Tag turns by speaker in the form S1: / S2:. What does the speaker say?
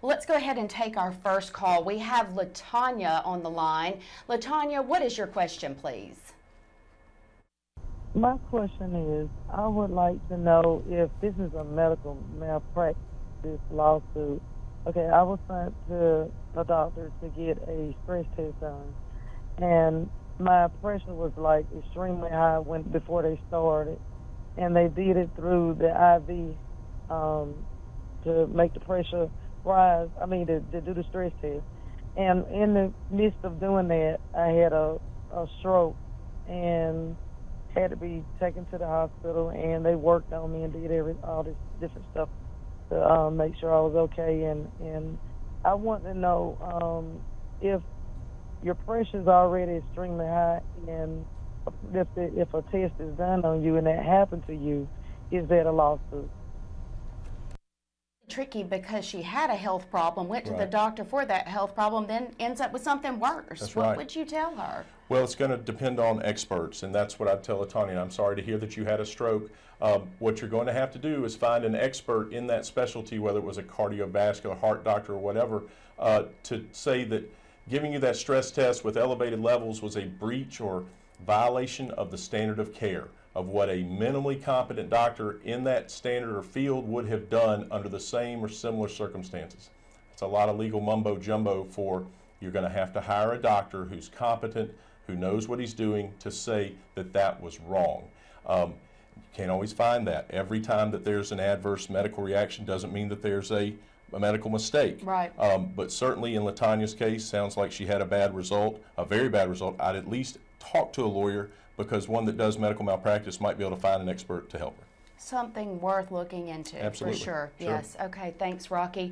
S1: Well, let's go ahead and take our first call. We have LaTanya on the line. LaTanya, what is your question, please?
S2: My question is, I would like to know if this is a medical malpractice lawsuit. Okay, I was sent to a doctor to get a stress test done, and my pressure was like extremely high before they started, and they did it through the IV to make the pressure rise. I mean, to do the stress test. And in the midst of doing that, I had a stroke and had to be taken to the hospital, and they worked on me and did all this different stuff to make sure I was okay. And I want to know if your pressure is already extremely high, and if a test is done on you and that happened to you, is that a lawsuit?
S1: Tricky because she had a health problem, went to the doctor for that health problem, then ends up with something worse.
S3: That's
S1: what
S3: right.
S1: would you tell her?
S3: Well, it's going to depend on experts, and that's what I'd tell Tanya. I'm sorry to hear that you had a stroke. What you're going to have to do is find an expert in that specialty, whether it was a cardiovascular, heart doctor, or whatever, to say that giving you that stress test with elevated levels was a breach or violation of the standard of care, of what a minimally competent doctor in that standard or field would have done under the same or similar circumstances. It's a lot of legal mumbo jumbo for you're going to have to hire a doctor who's competent, who knows what he's doing, to say that that was wrong. You can't always find that. Every time that there's an adverse medical reaction doesn't mean that there's a medical mistake.
S1: Right.
S3: But certainly in LaTanya's case, sounds like she had a bad result, a very bad result. I'd at least talk to a lawyer, because one that does medical malpractice might be able to find an expert to help her.
S1: Something worth looking into.
S3: Absolutely.
S1: For sure.
S3: Sure.
S1: Yes. Okay. Thanks, Rocky.